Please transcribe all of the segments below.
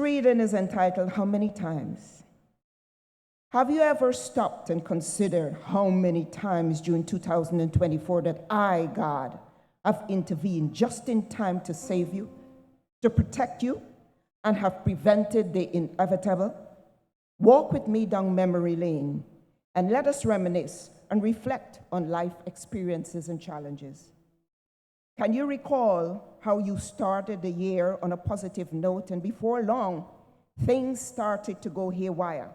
Reading is entitled, How Many Times? Have you ever stopped and considered how many times during 2024 that I, God, have intervened just in time to save you, to protect you, and have prevented the inevitable? Walk with me down memory lane and let us reminisce and reflect on life experiences and challenges. Can you recall how you started the year on a positive note and before long, things started to go haywire?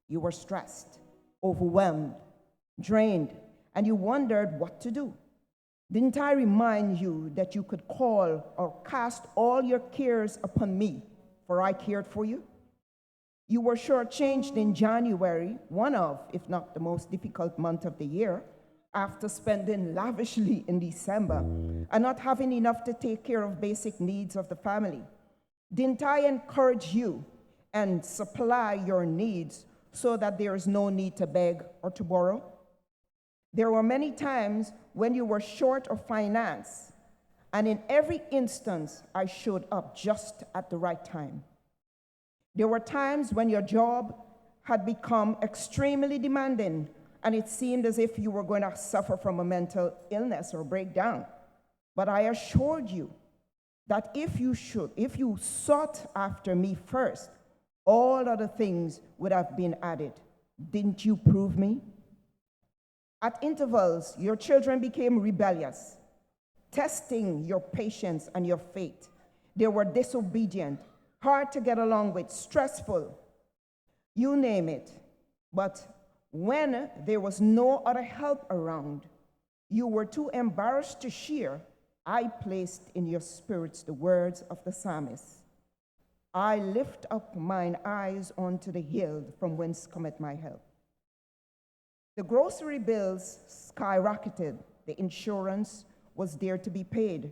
You were stressed, overwhelmed, drained, and you wondered what to do. Didn't I remind you that you could call or cast all your cares upon me, for I cared for you? You were shortchanged in January, one of, if not the most difficult month of the year, after spending lavishly in December and not having enough to take care of basic needs of the family. Didn't I encourage you and supply your needs so that there is no need to beg or to borrow? There were many times when you were short of finance, and in every instance, I showed up just at the right time. There were times when your job had become extremely demanding, and it seemed as if you were going to suffer from a mental illness or breakdown. But I assured you that if you sought after me first, all other things would have been added. Didn't you prove me? At intervals, your children became rebellious, testing your patience and your faith. They were disobedient, hard to get along with, stressful, you name it. But when there was no other help around, you were too embarrassed to share, I placed in your spirits the words of the psalmist. I lift up mine eyes unto the hill from whence cometh my help. The grocery bills skyrocketed. The insurance was there to be paid.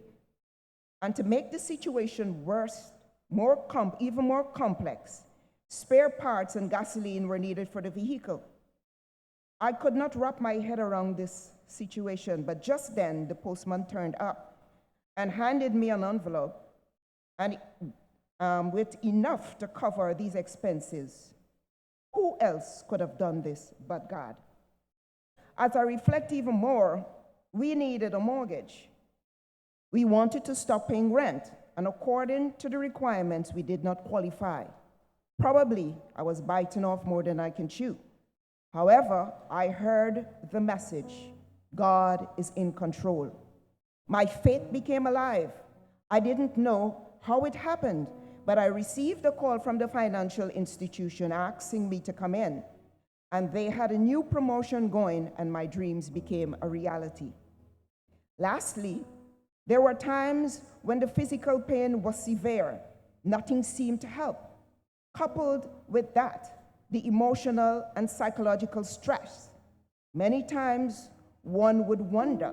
And to make the situation worse, even more complex, spare parts and gasoline were needed for the vehicle. I could not wrap my head around this situation, but just then the postman turned up and handed me an envelope and with enough to cover these expenses. Who else could have done this but God? As I reflect even more, we needed a mortgage. We wanted to stop paying rent, and according to the requirements, we did not qualify. Probably I was biting off more than I can chew. However, I heard the message, God is in control. My faith became alive. I didn't know how it happened, but I received a call from the financial institution asking me to come in. And they had a new promotion going, and my dreams became a reality. Lastly, there were times when the physical pain was severe. Nothing seemed to help. Coupled with that, the emotional and psychological stress. Many times, one would wonder,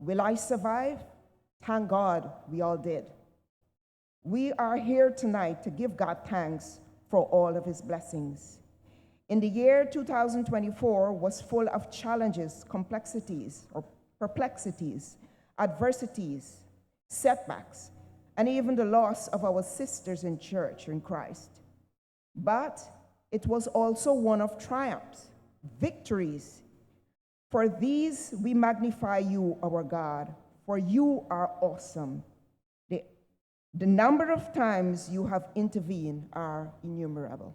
will I survive? Thank God we all did. We are here tonight to give God thanks for all of his blessings. In the year 2024 was full of challenges, complexities, or perplexities, adversities, setbacks, and even the loss of our sisters in church in Christ. But it was also one of triumphs, victories. For these we magnify you, our God, for you are awesome. The number of times you have intervened are innumerable.